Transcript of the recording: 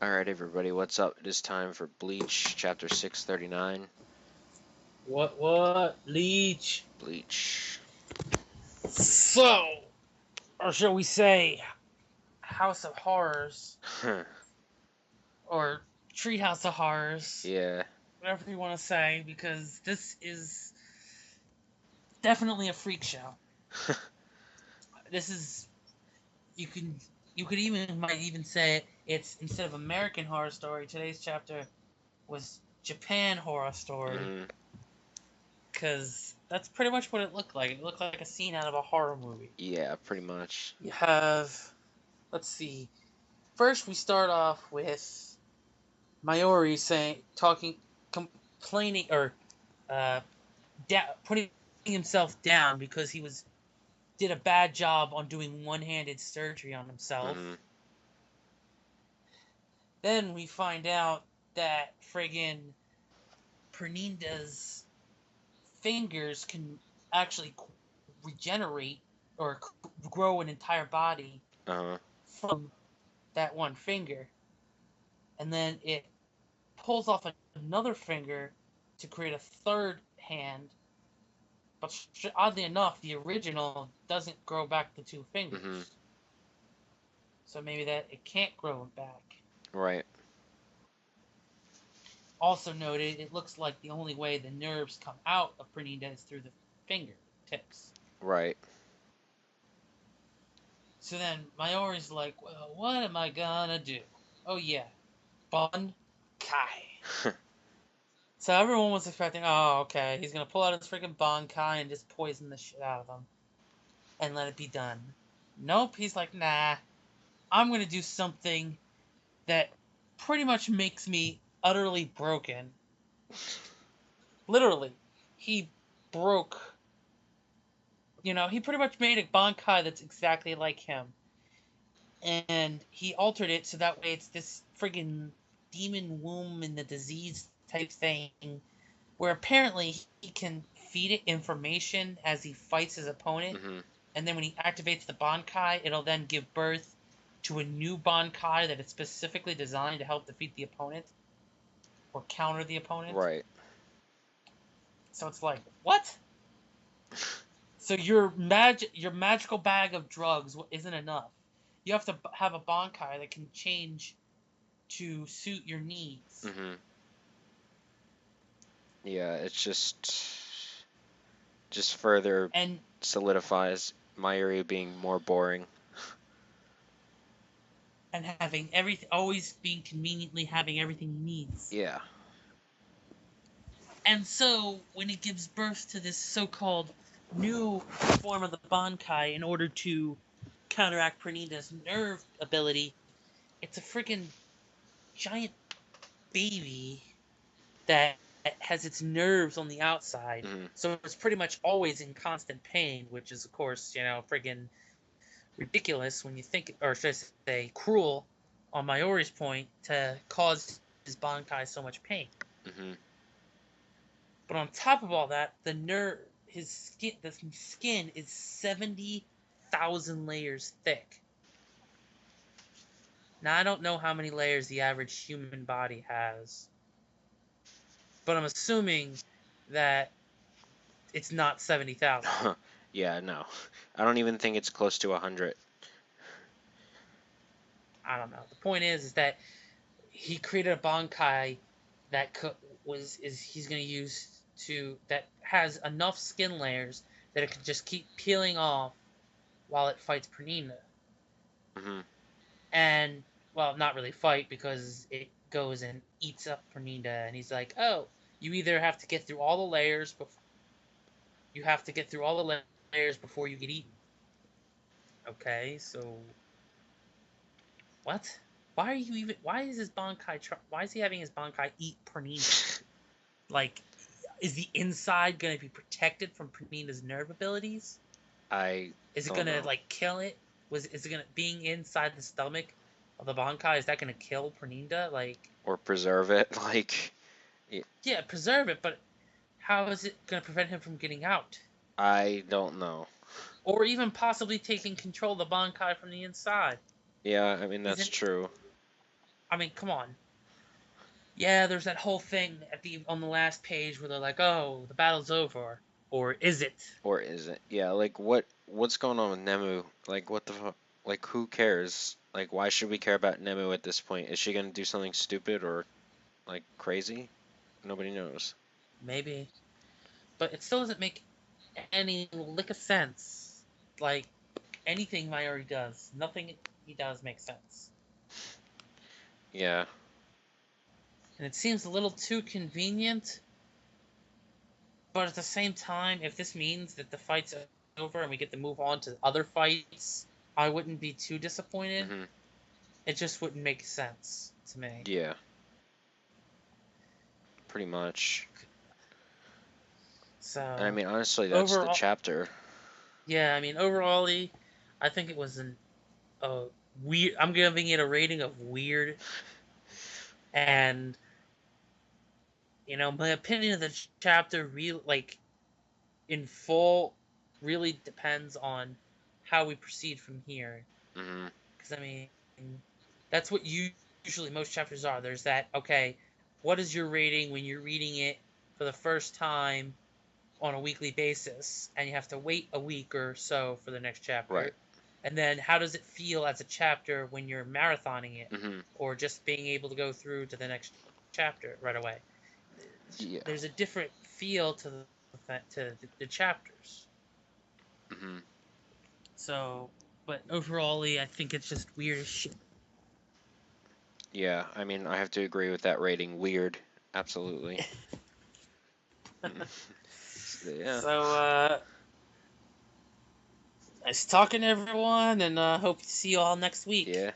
Alright, everybody, what's up? It is time for Bleach, chapter 639. What? Bleach. Bleach. So, or shall we say, House of Horrors, or Treehouse of Horrors, Yeah. whatever you want to say, because this is definitely a freak show. This is you can you could even might even say it's instead of American Horror Story, today's chapter was Japan Horror Story, Mm, because that's pretty much what it looked like. It looked like a scene out of a horror movie. yeah, pretty much. You have, let's see. First, we start off with Mayuri complaining, or uh, putting himself down because he did a bad job on doing one-handed surgery on himself. Mm-hmm. Then we find out that friggin' Perninda's fingers can actually regenerate or grow an entire body Uh-huh. from that one finger, and then it pulls off another finger to create a third hand. But oddly enough, the original doesn't grow back the two fingers. Mm-hmm. So maybe that it can't grow it back. Right. Also noted, it looks like the only way the nerves come out of Pernida is through the fingertips. Right. So then Mayori's like, well, what am I gonna do? Oh yeah, Bon Kai. So everyone was expecting, oh, okay, he's gonna pull out his freaking Bankai and just poison the shit out of them and let it be done. Nope, he's like, nah, I'm gonna do something that pretty much makes me utterly broken. Literally, he broke. He pretty much made a Bankai that's exactly like him, and he altered it so that way it's this friggin' demon womb in the disease type thing where apparently he can feed it information as he fights his opponent, Mm-hmm. and then when he activates the Bankai, it'll then give birth to a new Bankai that is specifically designed to help defeat the opponent or counter the opponent. Right. So it's like, what? So your magical bag of drugs isn't enough. You have to have a Bankai that can change to suit your needs. Mm-hmm. Yeah, it's just further And solidifies Mayuri being more boring. having everything, always being conveniently having everything he needs. Yeah. And so when it gives birth to this so-called new form of the Bankai in order to counteract Pernita's nerve ability, it's a freaking giant baby that has its nerves on the outside. Mm-hmm. So it's pretty much always in constant pain, which is, of course, friggin' ridiculous when you think, or should I say, cruel on Mayori's point to cause his Bankai so much pain. Mm-hmm. But on top of all that, the skin is 70,000 layers thick. Now I don't know how many layers the average human body has, but I'm assuming that it's not 70,000. Yeah, no. I don't even think it's close to 100. I don't know. The point is that he created a Bankai that he's going to use that has enough skin layers that it can just keep peeling off while it fights Pernina. Mm-hmm. And, well, not really fight, because it goes and eats up Pernina, and he's like, oh, you either have to get through all the layers before you get eaten. Okay, so what? Why is why is he having his Bankai eat Pernina? Like, is the inside going to be protected from Pernina's nerve abilities? I Is it don't going to, know. kill it? Is it going to, being inside the stomach of the Bankai, is that going to kill Pernina? Or preserve it, Yeah, preserve it, but how is it going to prevent him from getting out? I don't know. Or even possibly taking control of the Bankai from the inside? Yeah, I mean, that's Isn't true. I mean, come on. Yeah, there's that whole thing on the last page where they're like, "Oh, the battle's over," or is it? Or is it? Yeah, like what's going on with Nemu? Like what the fuck? Like who cares? Like why should we care about Nemu at this point? Is she gonna do something stupid or like crazy? Nobody knows. Maybe, but it still doesn't make any lick of sense. Like anything Mayuri does, nothing he does makes sense, Yeah. and it seems a little too convenient. But at the same time, if this means that the fight's over and we get to move on to other fights, I wouldn't be too disappointed. Mhm. It just wouldn't make sense to me. Yeah. Pretty much. And I So mean, honestly, that's the overall, chapter. yeah, I mean overall, I think it was a weird. I'm giving it a rating of weird, and my opinion of the chapter really in full really depends on how we proceed from here. Mhm. Because I mean, that's what usually most chapters are. There's that, okay, what is your rating when you're reading it for the first time on a weekly basis, and you have to wait a week or so for the next Right. chapter? And then how does it feel as a chapter when you're marathoning it, Mhm. or just being able to go through to the next chapter right away? Yeah. There's a different feel to the chapters. Mhm. So, but overall, I think it's just weird as shit. Yeah. I mean, I have to agree with that rating. Weird. Absolutely. Yeah. So, nice talking to everyone, and hope to see you all next week. Yeah.